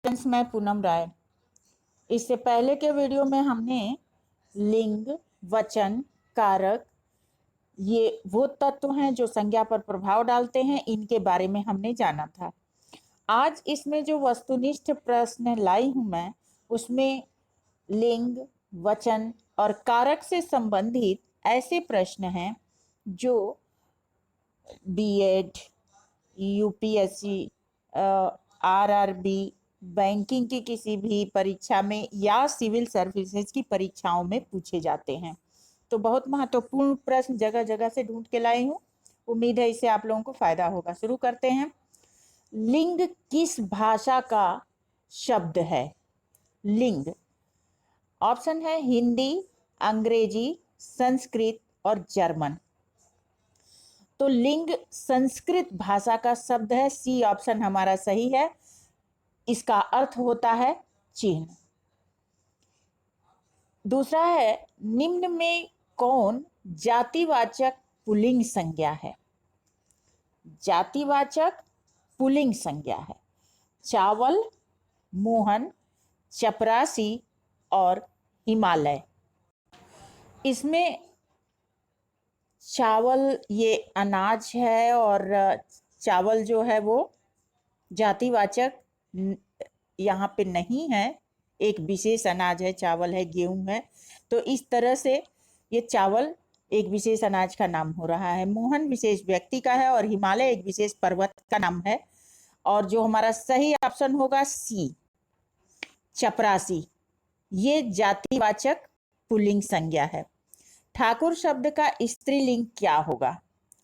Friends, मैं पूनम राय। इससे पहले के वीडियो में हमने लिंग, वचन, कारक, ये वो तत्व हैं जो संज्ञा पर प्रभाव डालते हैं, इनके बारे में हमने जाना था। आज इसमें जो वस्तुनिष्ठ प्रश्न लाई हूं मैं, उसमें लिंग, वचन और कारक से संबंधित ऐसे प्रश्न हैं जो बीएड, यूपीएससी, आरआरबी, बैंकिंग की किसी भी परीक्षा में या सिविल सर्विसेज की परीक्षाओं में पूछे जाते हैं। तो बहुत महत्वपूर्ण प्रश्न जगह जगह से ढूंढ के लाई हूँ। उम्मीद है इससे आप लोगों को फायदा होगा। शुरू करते हैं। लिंग किस भाषा का शब्द है? लिंग ऑप्शन है हिंदी, अंग्रेजी, संस्कृत और जर्मन। तो लिंग संस्कृत भाषा का शब्द है। सी ऑप्शन हमारा सही है। इसका अर्थ होता है चिन्ह। दूसरा है, निम्न में कौन जातिवाचक पुल्लिंग संज्ञा है? जातिवाचक पुल्लिंग संज्ञा है। चावल, मोहन, चपरासी और हिमालय। इसमें चावल ये अनाज है और चावल जो है वो जातिवाचक यहाँ पे नहीं है। एक विशेष अनाज है, चावल है, गेहूं है। तो इस तरह से ये चावल एक विशेष अनाज का नाम हो रहा है। मोहन विशेष व्यक्ति का है और हिमालय एक विशेष पर्वत का नाम है। और जो हमारा सही ऑप्शन होगा सी, चपरासी, ये जातिवाचक पुल्लिंग संज्ञा है। ठाकुर शब्द का स्त्रीलिंग क्या होगा?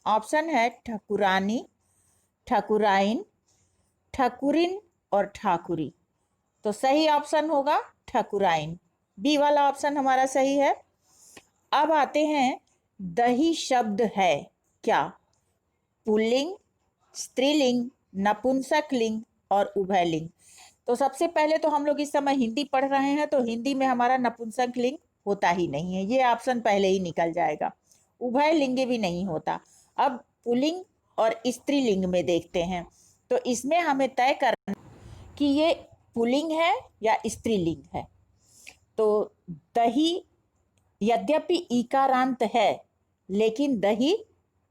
ऑप्शन है ठकुरानी, ठकुराइन, ठकुरिन और ठाकुरी। तो सही ऑप्शन होगा ठकुराइन। बी वाला ऑप्शन हमारा सही है। अब आते हैं, दही शब्द है क्या? पुल्लिंग, स्त्रीलिंग, नपुंसकलिंग और उभयलिंग। तो सबसे पहले तो हम लोग इस समय हिंदी पढ़ रहे हैं, तो हिंदी में हमारा नपुंसकलिंग होता ही नहीं है, ये ऑप्शन पहले ही निकल जाएगा। उभयलिंग भी नहीं होता। अब पुल्लिंग और स्त्रीलिंग में देखते हैं, तो इसमें हमें तय करना कि ये पुल्लिंग है या स्त्रीलिंग है। तो दही यद्यपि ईकारांत है, लेकिन दही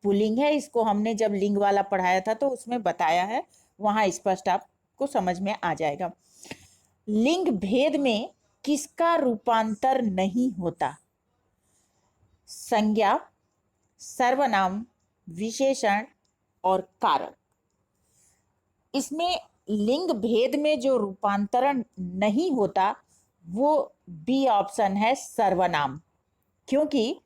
पुल्लिंग है। इसको हमने जब लिंग वाला पढ़ाया था तो उसमें बताया है, वहां स्पष्ट आपको समझ में आ जाएगा। लिंग भेद में किसका रूपांतर नहीं होता? संज्ञा, सर्वनाम, विशेषण और कारक। इसमें लिंग भेद में जो रूपांतरण नहीं होता वो बी ऑप्शन है, सर्वनाम। क्योंकि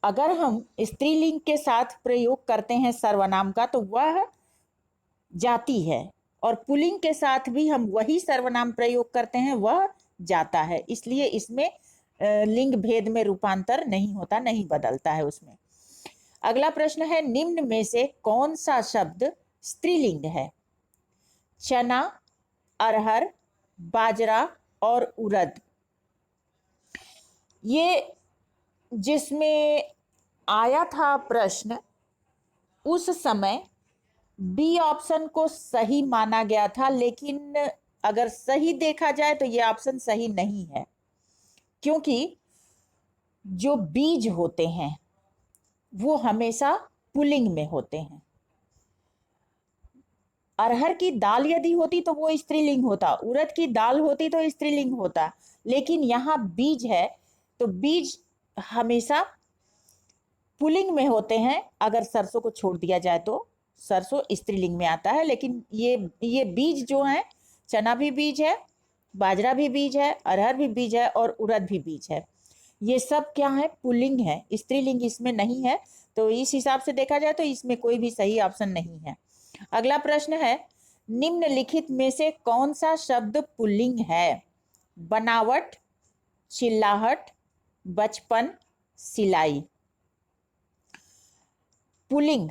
अगर हम स्त्रीलिंग के साथ प्रयोग करते हैं सर्वनाम का तो वह जाति है, और पुल्लिंग के साथ भी हम वही सर्वनाम प्रयोग करते हैं, वह जाता है। इसलिए इसमें लिंग भेद में रूपांतर नहीं होता, नहीं बदलता है उसमें। अगला प्रश्न है, निम्न में से कौन सा शब्द स्त्रीलिंग है? चना, अरहर, बाजरा और उड़द। ये जिसमें आया था प्रश्न, उस समय बी ऑप्शन को सही माना गया था, लेकिन अगर सही देखा जाए तो ये ऑप्शन सही नहीं है। क्योंकि जो बीज होते हैं वो हमेशा पुल्लिंग में होते हैं। अरहर की दाल यदि होती तो वो स्त्रीलिंग होता, उड़द की दाल होती तो स्त्रीलिंग होता, लेकिन यहाँ बीज है तो बीज हमेशा पुल्लिंग में होते हैं। अगर सरसों को छोड़ दिया जाए तो सरसों स्त्रीलिंग में आता है, लेकिन ये बीज जो है, चना भी बीज है, बाजरा भी बीज है, अरहर भी बीज है और उड़द भी बीज है। ये सब क्या है? पुल्लिंग है, स्त्रीलिंग इसमें नहीं है। तो इस हिसाब से देखा जाए तो इसमें कोई भी सही ऑप्शन नहीं है। अगला प्रश्न है, निम्नलिखित में से कौन सा शब्द पुल्लिंग है? बनावट, चिल्लाहट, बचपन, सिलाई। पुल्लिंग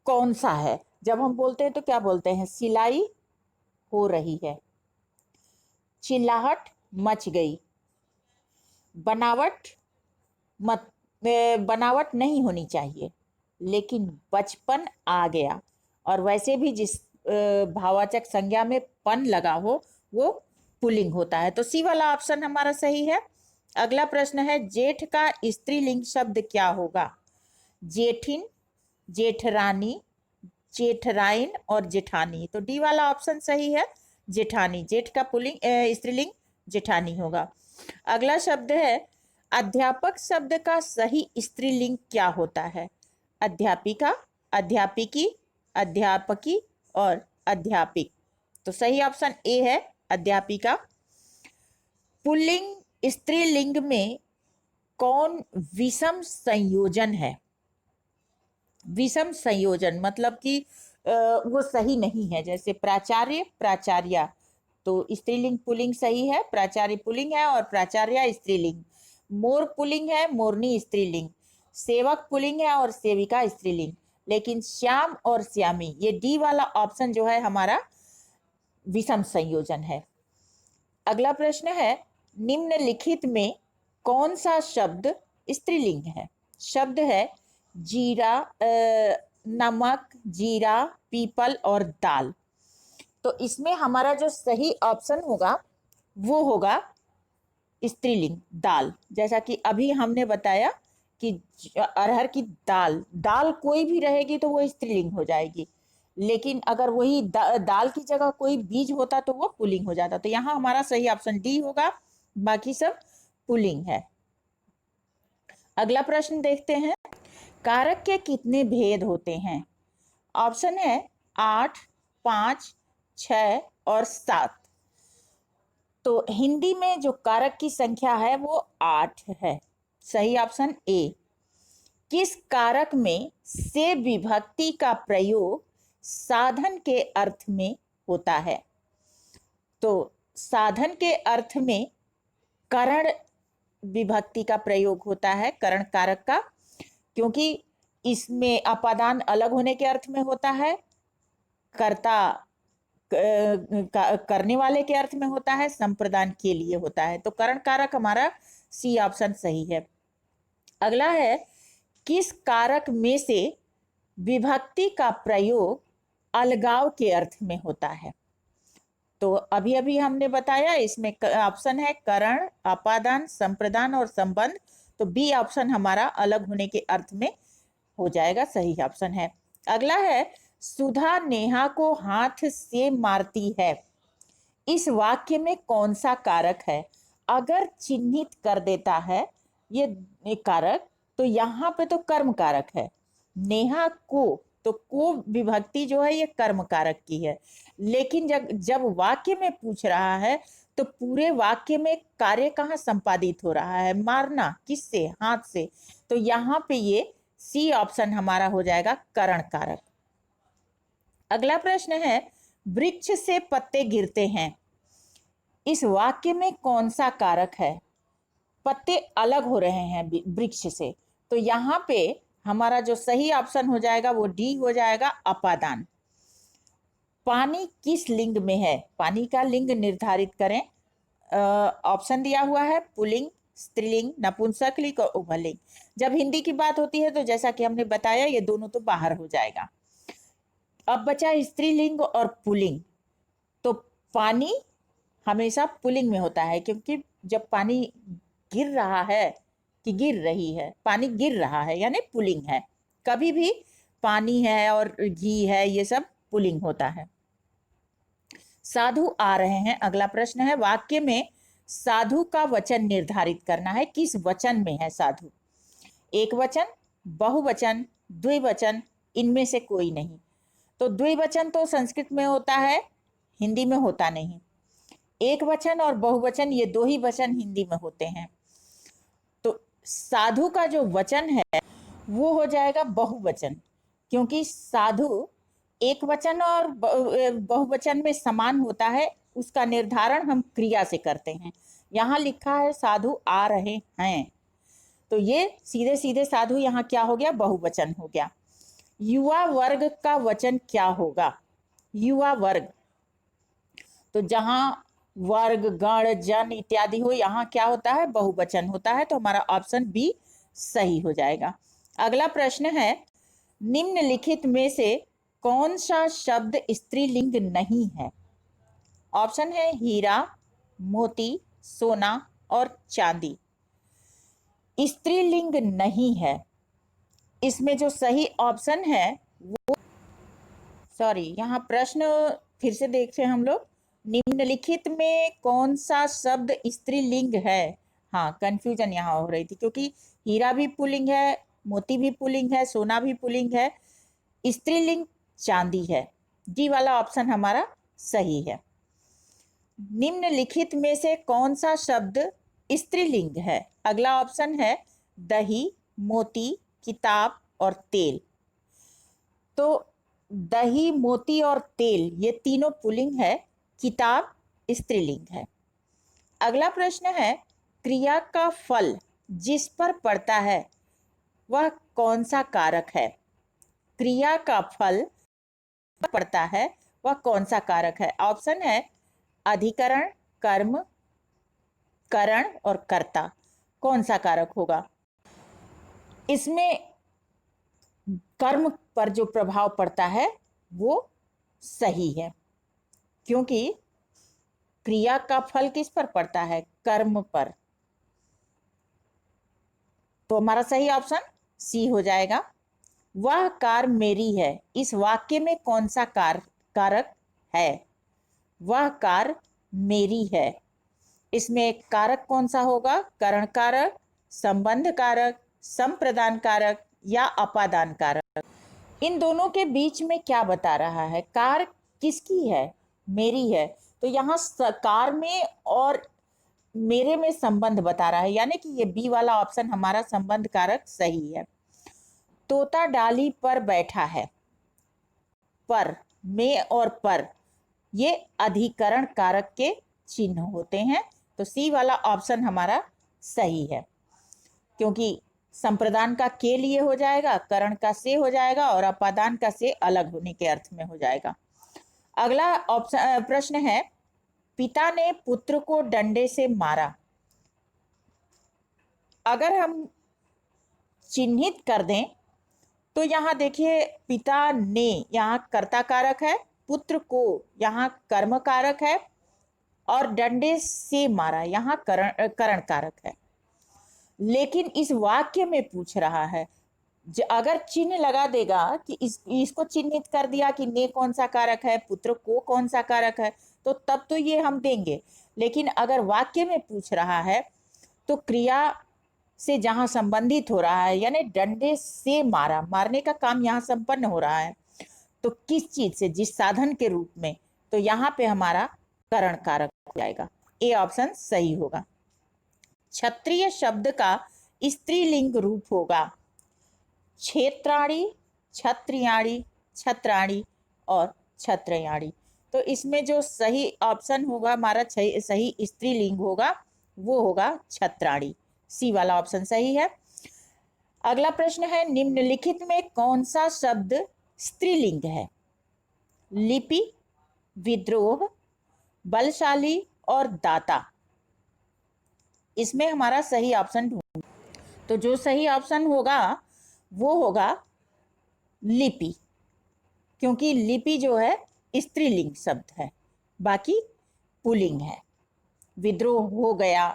कौन सा है? जब हम बोलते हैं तो क्या बोलते हैं? सिलाई हो रही है, चिल्लाहट मच गई, बनावट बनावट नहीं होनी चाहिए, लेकिन बचपन आ गया। और वैसे भी भाववाचक संज्ञा में पन लगा हो वो पुल्लिंग होता है। तो सी वाला ऑप्शन हमारा सही है। अगला प्रश्न है, जेठ का स्त्रीलिंग शब्द क्या होगा? जेठिन, जेठरानी, जेठराइन और जेठानी। तो डी वाला ऑप्शन सही है, जेठानी। जेठ का पुल्लिंग स्त्रीलिंग जेठानी होगा। अगला शब्द है, अध्यापक शब्द का सही स्त्रीलिंग क्या होता है? अध्यापिका, अध्यापिकी, अध्यापकी और अध्यापिक। तो सही ऑप्शन ए है, अध्यापिका। पुल्लिंग स्त्रीलिंग में कौन विषम संयोजन है? विषम संयोजन मतलब कि वो सही नहीं है, जैसे प्राचार्य, प्राचार्या। तो स्त्रीलिंग पुल्लिंग सही है, प्राचार्य पुल्लिंग है और प्राचार्या स्त्रीलिंग। मोर पुल्लिंग है, मोरनी स्त्रीलिंग। सेवक पुल्लिंग है और सेविका स्त्रीलिंग। लेकिन श्याम और श्यामी, ये डी वाला ऑप्शन जो है हमारा विषम संयोजन है। अगला प्रश्न है, निम्नलिखित में कौन सा शब्द स्त्रीलिंग है? शब्द है जीरा, नमक, जीरा, पीपल और दाल। तो इसमें हमारा जो सही ऑप्शन होगा वो होगा स्त्रीलिंग, दाल। जैसा कि अभी हमने बताया कि अरहर की दाल, दाल कोई भी रहेगी तो वो स्त्रीलिंग हो जाएगी, लेकिन अगर वही दाल की जगह कोई बीज होता तो वो पुल्लिंग हो जाता। तो यहाँ हमारा सही ऑप्शन डी होगा, बाकी सब पुल्लिंग है। अगला प्रश्न देखते हैं, कारक के कितने भेद होते हैं? ऑप्शन है 8, 5, 6 और 7। तो हिंदी में जो कारक की संख्या है वो 8 है, सही ऑप्शन ए। किस कारक में से विभक्ति का प्रयोग साधन के अर्थ में होता है? तो साधन के अर्थ में करण विभक्ति का प्रयोग होता है, करण कारक का, क्योंकि इसमें अपादान अलग होने के अर्थ में होता है, कर्ता करने वाले के अर्थ में होता है, संप्रदान के लिए होता है। तो करण कारक हमारा सी ऑप्शन सही है। अगला है, किस कारक में से विभक्ति का प्रयोग अलगाव के अर्थ में होता है? तो अभी अभी हमने बताया, इसमें ऑप्शन है करण, अपादान, संप्रदान और संबंध। तो बी ऑप्शन हमारा अलग होने के अर्थ में हो जाएगा, सही ऑप्शन है। अगला है, सुधा नेहा को हाथ से मारती है। इस वाक्य में कौन सा कारक है? अगर चिन्हित कर देता है ये कारक, तो यहाँ पे तो कर्म कारक है। नेहा को, तो को विभक्ति जो है ये कर्म कारक की है, लेकिन जब वाक्य में पूछ रहा है तो पूरे वाक्य में कार्य कहाँ संपादित हो रहा है? मारना, किससे? हाथ से। तो यहाँ पे ये सी ऑप्शन हमारा हो जाएगा, करण कारक। अगला प्रश्न है, वृक्ष से पत्ते गिरते हैं। इस वाक्य में कौन सा कारक है? पत्ते अलग हो रहे हैं वृक्ष से। तो यहाँ पे हमारा जो सही ऑप्शन हो जाएगा वो डी हो जाएगा, अपादान। पानी किस लिंग में है? पानी का लिंग निर्धारित करें। ऑप्शन दिया हुआ है पुल्लिंग, स्त्रीलिंग, नपुंसकलिंग और उभयलिंग। जब हिंदी की बात होती है तो जैसा कि हमने बताया ये दोनों तो बाहर हो जाएगा। अब बचा स्त्रीलिंग और पुल्लिंग। तो पानी हमेशा पुल्लिंग में होता है, क्योंकि जब पानी गिर रहा है कि गिर रही है, पानी गिर रहा है यानी पुल्लिंग है। कभी भी पानी है और घी है ये सब पुल्लिंग होता है। साधु आ रहे हैं। अगला प्रश्न है, वाक्य में साधु का वचन निर्धारित करना है। किस वचन में है साधु? एक वचन, बहुवचन, द्विवचन, इनमें से कोई नहीं। तो द्विवचन तो संस्कृत में होता है, हिंदी में होता नहीं। एक वचन और बहुवचन ये दो ही वचन हिंदी में होते हैं। तो साधु का जो वचन है वो हो जाएगा बहुवचन, क्योंकि साधु एक वचन और बहुवचन में समान होता है, उसका निर्धारण हम क्रिया से करते हैं। यहाँ लिखा है साधु आ रहे हैं, तो ये सीधे सीधे साधु यहाँ क्या हो गया? बहुवचन हो गया। युवा वर्ग का वचन क्या होगा? युवा वर्ग, तो जहां वर्ग, गण, जन इत्यादि हो, यहाँ क्या होता है? बहुवचन होता है। तो हमारा ऑप्शन बी सही हो जाएगा। अगला प्रश्न है, निम्नलिखित में से कौन सा शब्द स्त्रीलिंग नहीं है? ऑप्शन है हीरा, मोती, सोना और चांदी। स्त्रीलिंग नहीं है। इसमें जो सही ऑप्शन है वो, सॉरी, यहाँ प्रश्न फिर से देखते हैं हम लोग। निम्नलिखित में कौन सा शब्द स्त्रीलिंग है? हाँ, कंफ्यूजन यहाँ हो रही थी, क्योंकि हीरा भी पुल्लिंग है, मोती भी पुल्लिंग है, सोना भी पुल्लिंग है, स्त्रीलिंग चांदी है। डी वाला ऑप्शन हमारा सही है। निम्नलिखित में से कौन सा शब्द स्त्रीलिंग है? अगला ऑप्शन है दही, मोती, किताब और तेल। तो दही, मोती और तेल ये तीनों पुल्लिंग है, किताब स्त्रीलिंग है। अगला प्रश्न है क्रिया का फल जिस पर पड़ता है वह कौन सा कारक है? क्रिया का फल पड़ता है वह कौन सा कारक है? ऑप्शन है अधिकरण, कर्म, करण और कर्ता। कौन सा कारक होगा? इसमें कर्म पर जो प्रभाव पड़ता है वो सही है, क्योंकि क्रिया का फल किस पर पड़ता है? कर्म पर। तो हमारा सही ऑप्शन सी हो जाएगा। वह कार मेरी है, इस वाक्य में कौन सा कारक है? वह कार मेरी है। इसमें कारक कौन सा होगा? करण कारक, संबंध कारक, संप्रदान कारक या अपादान कारक। इन दोनों के बीच में क्या बता रहा है? कार किसकी है? मेरी है। तो यहाँ कार में और मेरे में संबंध बता रहा है, यानी कि ये बी वाला ऑप्शन हमारा संबंध कारक सही है। तोता डाली पर बैठा है, पर, में और पर ये अधिकरण कारक के चिन्ह होते हैं। तो सी वाला ऑप्शन हमारा सही है, क्योंकि संप्रदान का के लिए हो जाएगा, करण का से हो जाएगा और अपादान का से अलग होने के अर्थ में हो जाएगा। अगला ऑप्शन प्रश्न है पिता ने पुत्र को डंडे से मारा। अगर हम चिन्हित कर दें तो यहाँ देखिए पिता ने यहाँ कर्ता कारक है, पुत्र को यहाँ कर्म कारक है और डंडे से मारा यहाँ करण कारक है। लेकिन इस वाक्य में पूछ रहा है, अगर चिन्ह लगा देगा कि इसको चिन्हित कर दिया कि ने कौन सा कारक है, पुत्र को कौन सा कारक है, तो तब तो ये हम देंगे। लेकिन अगर वाक्य में पूछ रहा है तो क्रिया से जहां संबंधित हो रहा है, यानी डंडे से मारा, मारने का काम यहाँ संपन्न हो रहा है, तो किस चीज से? जिस साधन के रूप में, तो यहाँ पे हमारा करण कारक हो जाएगा। ए ऑप्शन सही होगा। क्षत्रिय शब्द का स्त्रीलिंग रूप होगा क्षेत्राणी, क्षत्रियाणी, छत्राणी और क्षत्रयाणी। तो इसमें जो सही ऑप्शन होगा हमारा, सही स्त्रीलिंग होगा वो होगा छत्राणी। सी वाला ऑप्शन सही है। अगला प्रश्न है निम्नलिखित में कौन सा शब्द स्त्रीलिंग है? लिपि, विद्रोह, बलशाली और दाता। इसमें हमारा सही ऑप्शन ढूंढ, तो जो सही ऑप्शन होगा वो होगा लिपि, क्योंकि लिपि जो है स्त्रीलिंग शब्द है, बाकी पुल्लिंग है। विद्रोह हो गया,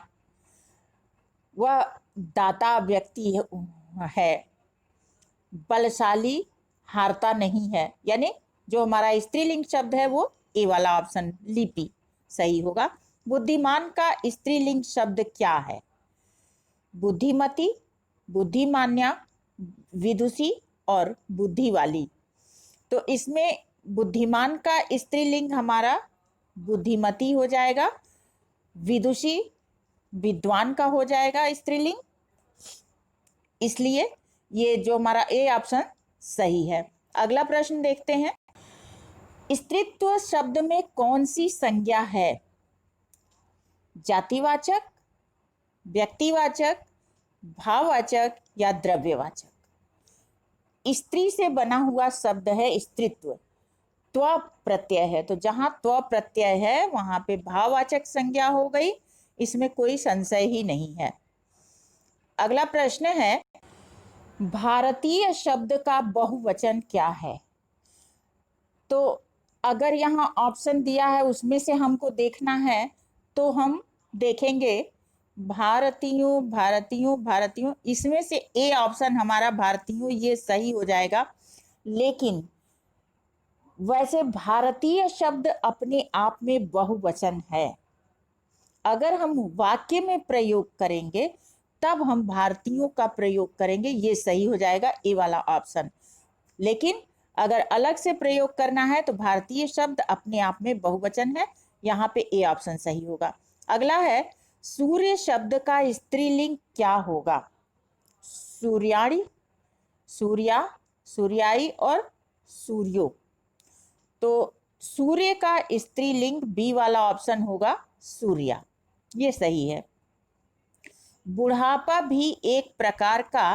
वह दाता व्यक्ति है, बलशाली हारता नहीं है, यानी जो हमारा स्त्रीलिंग शब्द है वो ए वाला ऑप्शन लिपि सही होगा। बुद्धिमान का स्त्रीलिंग शब्द क्या है? बुद्धिमती, बुद्धिमान्या, विदुषी और बुद्धि वाली। तो इसमें बुद्धिमान का स्त्रीलिंग हमारा बुद्धिमती हो जाएगा, विदुषी विद्वान का हो जाएगा स्त्रीलिंग, इसलिए ये जो हमारा ए ऑप्शन सही है। अगला प्रश्न देखते हैं, स्त्रीत्व शब्द में कौन सी संज्ञा है? जातिवाचक, व्यक्तिवाचक, भाववाचक या द्रव्यवाचक। स्त्री से बना हुआ शब्द है स्त्रीत्व, त्व प्रत्यय है, तो जहां त्व प्रत्यय है वहां पे भाववाचक संज्ञा हो गई, इसमें कोई संशय ही नहीं है। अगला प्रश्न है भारतीय शब्द का बहुवचन क्या है? तो अगर यहाँ ऑप्शन दिया है उसमें से हमको देखना है तो हम देखेंगे भारतीयों भारतीयों भारतीयों, इसमें से ए ऑप्शन हमारा भारतीयों ये सही हो जाएगा। लेकिन वैसे भारतीय शब्द अपने आप में बहुवचन है, अगर हम वाक्य में प्रयोग करेंगे तब हम भारतीयों का प्रयोग करेंगे, ये सही हो जाएगा ए वाला ऑप्शन। लेकिन अगर अलग से प्रयोग करना है तो भारतीय शब्द अपने आप में बहुवचन है, यहाँ पे ए ऑप्शन सही होगा। अगला है सूर्य शब्द का स्त्रीलिंग क्या होगा? सूर्याणी, सूर्या, सूर्याई और सूर्यो। तो सूर्य का स्त्रीलिंग बी वाला ऑप्शन होगा सूर्या, ये सही है। बुढ़ापा भी एक प्रकार का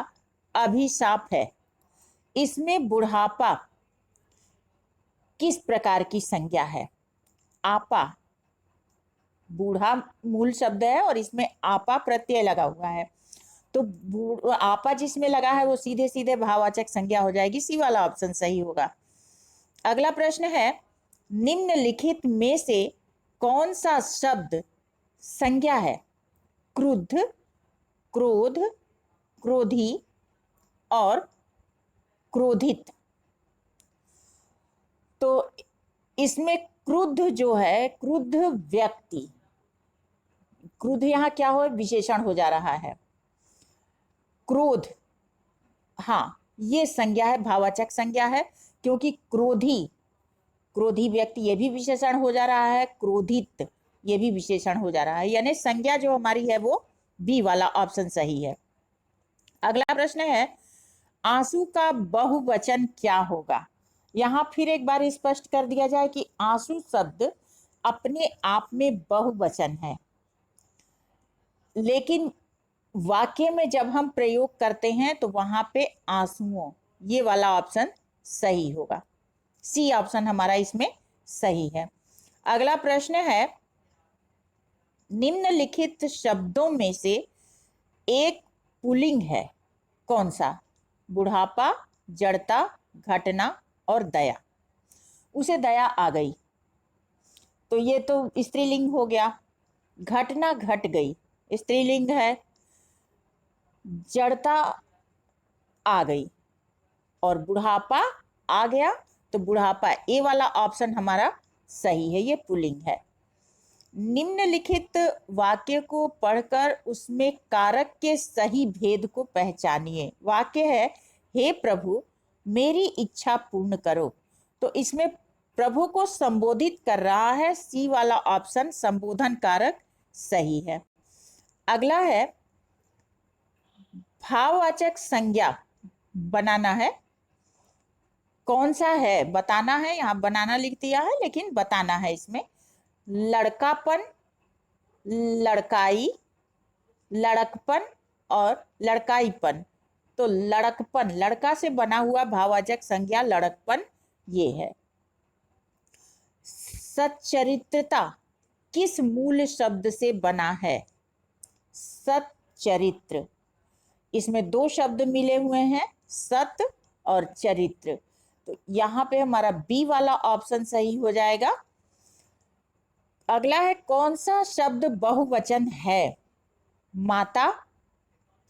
अभिशाप है, इसमें बुढ़ापा किस प्रकार की संज्ञा है? आपा, बूढ़ा मूल शब्द है और इसमें आपा प्रत्यय लगा हुआ है, तो आपा जिसमें लगा है वो सीधे सीधे भाववाचक संज्ञा हो जाएगी, सी वाला ऑप्शन सही होगा। अगला प्रश्न है निम्नलिखित में से कौन सा शब्द संज्ञा है? क्रुद्ध, क्रोध, क्रोधी और क्रोधित। तो इसमें क्रुद्ध जो है, क्रुद्ध व्यक्ति, क्रुद्ध यहाँ क्या हो, विशेषण हो जा रहा है। क्रोध, हाँ ये संज्ञा है, भाववाचक संज्ञा है, क्योंकि क्रोधी, क्रोधी व्यक्ति ये भी विशेषण हो जा रहा है, क्रोधित ये भी विशेषण हो जा रहा है, यानी संज्ञा जो हमारी है वो बी वाला ऑप्शन सही है। अगला प्रश्न है आंसू का बहुवचन क्या होगा? यहां फिर एक बार स्पष्ट कर दिया जाए कि आंसू शब्द अपने आप में बहुवचन है, लेकिन वाक्य में जब हम प्रयोग करते हैं तो वहां पे आंसुओं, ये वाला ऑप्शन सही होगा, सी ऑप्शन हमारा इसमें सही है। अगला प्रश्न है निम्नलिखित शब्दों में से एक पुल्लिंग है, कौन सा? बुढ़ापा, जड़ता, घटना और दया। उसे दया आ गई तो ये तो स्त्रीलिंग हो गया, घटना घट गई स्त्रीलिंग है, जड़ता आ गई और बुढ़ापा आ गया, तो बुढ़ापा ए वाला ऑप्शन हमारा सही है, ये पुल्लिंग है। निम्नलिखित वाक्य को पढ़कर उसमें कारक के सही भेद को पहचानिए। वाक्य है हे प्रभु मेरी इच्छा पूर्ण करो, तो इसमें प्रभु को संबोधित कर रहा है, सी वाला ऑप्शन संबोधन कारक सही है। अगला है भाववाचक संज्ञा बनाना है, कौन सा है बताना है, यहाँ बनाना लिख दिया है लेकिन बताना है इसमें। लड़कापन, लड़काई, लड़कपन और लड़काईपन। तो लड़कपन, लड़का से बना हुआ भाववाचक संज्ञा लड़कपन ये है। सच्चरित्रता किस मूल शब्द से बना है? सच्चरित्र, इसमें दो शब्द मिले हुए हैं, सत और चरित्र, तो यहाँ पे हमारा बी वाला ऑप्शन सही हो जाएगा। अगला है कौन सा शब्द बहुवचन है? माता,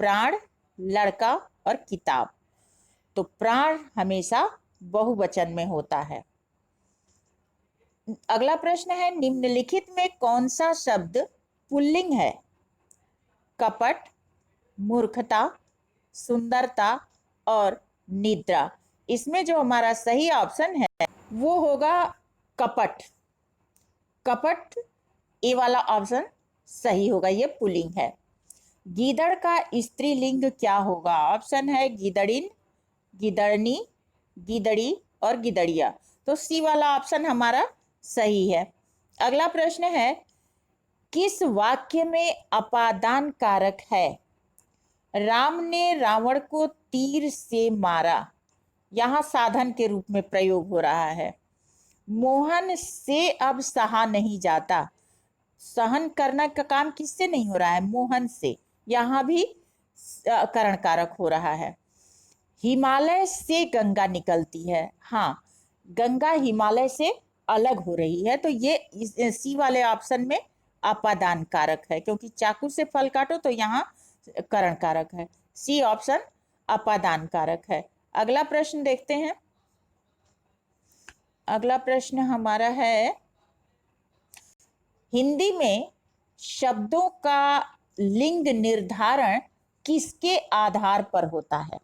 प्राण, लड़का और किताब। तो प्राण हमेशा बहुवचन में होता है। अगला प्रश्न है निम्नलिखित में कौन सा शब्द पुल्लिंग है? कपट, मूर्खता, सुंदरता और निद्रा। इसमें जो हमारा सही ऑप्शन है वो होगा कपट, कपट ए वाला ऑप्शन सही होगा, ये पुल्लिंग है। गीदड़ का स्त्रीलिंग क्या होगा? ऑप्शन है गीदड़िन, गीदड़नी, गीदड़ी और गिदड़िया, तो सी वाला ऑप्शन हमारा सही है। अगला प्रश्न है किस वाक्य में अपादान कारक है? राम ने रावण को तीर से मारा, यहां साधन के रूप में प्रयोग हो रहा है। मोहन से अब सहा नहीं जाता, सहन करना का काम किससे नहीं हो रहा है? मोहन से, यहां भी करण कारक हो रहा है। हिमालय से गंगा निकलती है, हाँ गंगा हिमालय से अलग हो रही है, तो ये सी वाले ऑप्शन में अपादान कारक है, क्योंकि चाकू से फल काटो तो यहाँ करण कारक है। सी ऑप्शन अपादान कारक है। अगला प्रश्न देखते हैं। अगला प्रश्न हमारा है, हिंदी में शब्दों का लिंग निर्धारण किसके आधार पर होता है?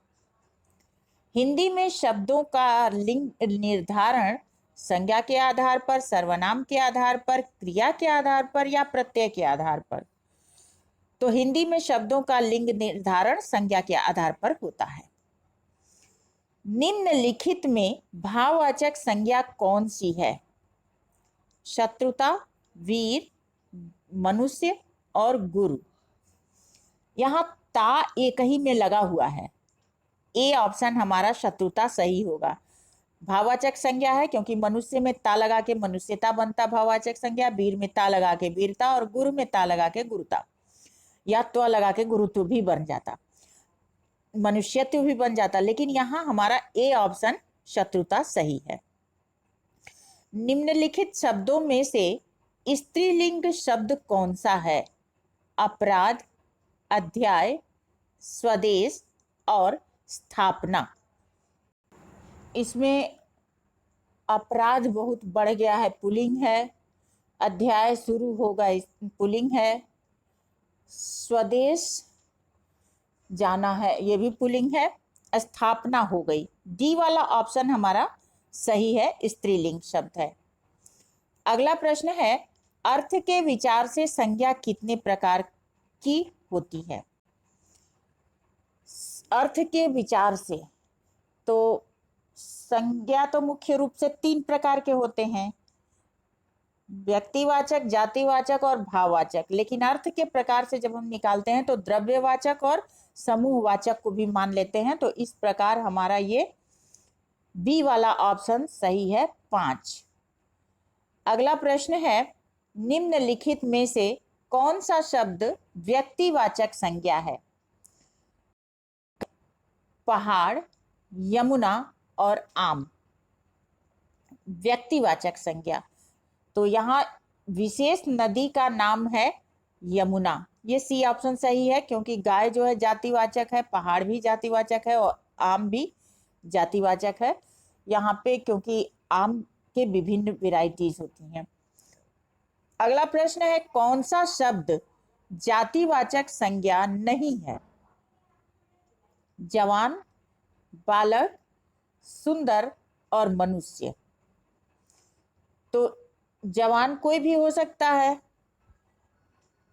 हिंदी में शब्दों का लिंग निर्धारण संज्ञा के आधार पर, सर्वनाम के आधार पर, क्रिया के आधार पर या प्रत्यय के आधार पर? तो हिंदी में शब्दों का लिंग निर्धारण संज्ञा के आधार पर होता है। निम्नलिखित में भाववाचक संज्ञा कौन सी है? शत्रुता, वीर, मनुष्य और गुरु। यहां ता एक ही में लगा हुआ है। ए ऑप्शन हमारा शत्रुता सही होगा। भाववाचक संज्ञा है, क्योंकि मनुष्य में ता लगा के मनुष्यता बनता भाववाचक संज्ञा, वीर में ता लगा के वीरता और गुरु में ता लगा के गुरुता, या त्व लगा के गुरुत्व भी बन जाता, मनुष्यत्व भी बन जाता। लेकिन यहाँ हमारा ए ऑप्शन शत्रुता सही है। निम्नलिखित शब्दों में से स्त्रीलिंग शब्द कौन सा है? अपराध, अध्याय, स्वदेश और स्थापना। इसमें अपराध बहुत बढ़ गया है, पुल्लिंग है। अध्याय शुरू होगा, पुल्लिंग है। स्वदेश जाना है, ये भी पुल्लिंग है। स्थापना हो गई। डी वाला ऑप्शन हमारा सही है, स्त्रीलिंग शब्द है। अगला प्रश्न है, अर्थ के विचार से संज्ञा कितने प्रकार की होती है? अर्थ के विचार से तो संज्ञा तो मुख्य रूप से 3 प्रकार के होते हैं, व्यक्तिवाचक, जातिवाचक और भाववाचक। लेकिन अर्थ के प्रकार से जब हम निकालते हैं तो द्रव्यवाचक और समूहवाचक को भी मान लेते हैं। तो इस प्रकार हमारा ये बी वाला ऑप्शन सही है, 5। अगला प्रश्न है, निम्नलिखित में से कौन सा शब्द व्यक्तिवाचक संज्ञा है? पहाड़, यमुना और आम। व्यक्तिवाचक संज्ञा तो यहाँ विशेष नदी का नाम है यमुना। ये सी ऑप्शन सही है, क्योंकि गाय जो है जातिवाचक है, पहाड़ भी जातिवाचक है और आम भी जातिवाचक है यहाँ पे, क्योंकि आम के विभिन्न वेराइटीज होती हैं। अगला प्रश्न है, कौन सा शब्द जातिवाचक संज्ञा नहीं है? जवान, बालक, सुंदर और मनुष्य। तो जवान कोई भी हो सकता है,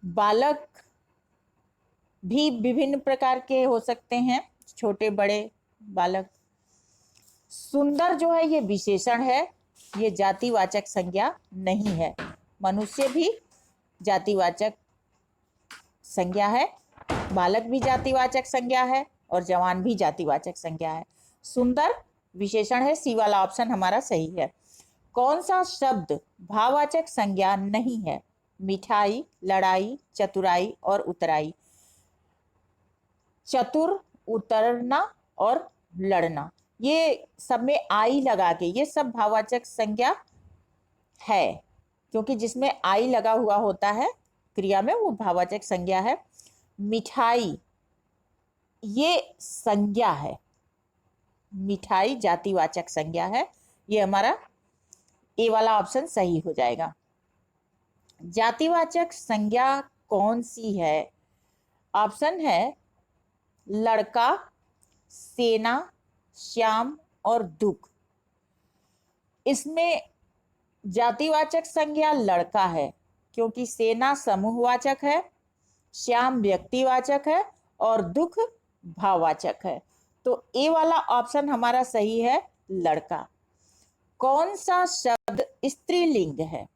बालक भी विभिन्न प्रकार के हो सकते हैं, छोटे बड़े बालक। सुंदर जो है ये विशेषण है, ये जातिवाचक संज्ञा नहीं है। मनुष्य भी जातिवाचक संज्ञा है, बालक भी जातिवाचक संज्ञा है और जवान भी जातिवाचक संज्ञा है। सुंदर विशेषण है, सी वाला ऑप्शन हमारा सही है। कौन सा शब्द भाववाचक संज्ञा नहीं है? मिठाई, लड़ाई, चतुराई और उतराई। चतुर, उतरना और लड़ना, ये सब में आई लगा के ये सब भाववाचक संज्ञा है, क्योंकि जिसमें आई लगा हुआ होता है क्रिया में वो भाववाचक संज्ञा है। मिठाई ये संज्ञा है, मिठाई जातिवाचक संज्ञा है, ये हमारा ए वाला ऑप्शन सही हो जाएगा। जातिवाचक संज्ञा कौन सी है? ऑप्शन है लड़का, सेना, श्याम और दुख। इसमें जातिवाचक संज्ञा लड़का है, क्योंकि सेना समूहवाचक है, श्याम व्यक्तिवाचक है और दुख भाववाचक है। तो ए वाला ऑप्शन हमारा सही है, लड़का। कौन सा शब्द स्त्रीलिंग है?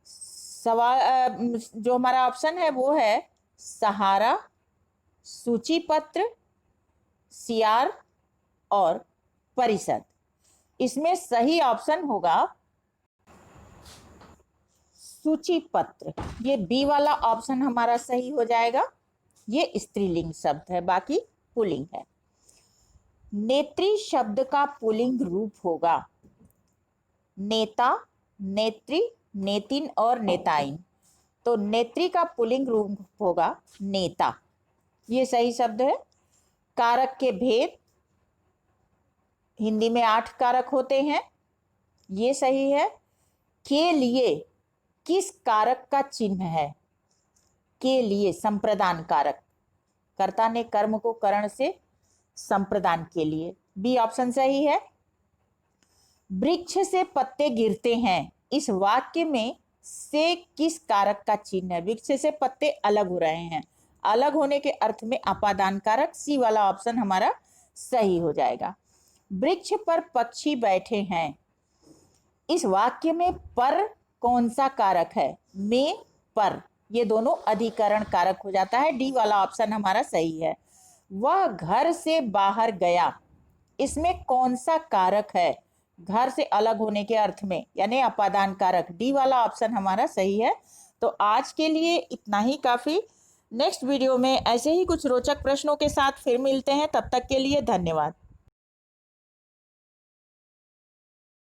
सवाल जो हमारा ऑप्शन है वो है सहारा, सूचीपत्र, सियार और परिषद। इसमें सही ऑप्शन होगा सूचीपत्र, ये बी वाला ऑप्शन हमारा सही हो जाएगा। ये स्त्रीलिंग शब्द है, बाकी पुल्लिंग है। नेत्री शब्द का पुल्लिंग रूप होगा नेता, नेत्री, नेतिन और नेताइन। तो नेत्री का पुल्लिंग रूप होगा नेता, ये सही शब्द है। कारक के भेद, हिंदी में 8 कारक होते हैं, ये सही है। के लिए किस कारक का चिन्ह है? के लिए संप्रदान कारक, कर्ता ने कर्म को करण से संप्रदान के लिए, बी ऑप्शन सही है। वृक्ष से पत्ते गिरते हैं, इस वाक्य में से किस कारक का चिन्ह है? वृक्ष से पत्ते अलग हो रहे हैं, अलग होने के अर्थ में अपादान कारक, सी वाला ऑप्शन हमारा सही हो जाएगा। वृक्ष पर पक्षी बैठे हैं, इस वाक्य में पर कौन सा कारक है? में, पर, ये दोनों अधिकरण कारक हो जाता है, डी वाला ऑप्शन हमारा सही है। वह घर से बाहर गया, इसमें कौन सा कारक है? घर से अलग होने के अर्थ में, यानी अपादान कारक, डी वाला ऑप्शन हमारा सही है। तो आज के लिए इतना ही काफी। नेक्स्ट वीडियो में ऐसे ही कुछ रोचक प्रश्नों के साथ फिर मिलते हैं, तब तक के लिए धन्यवाद।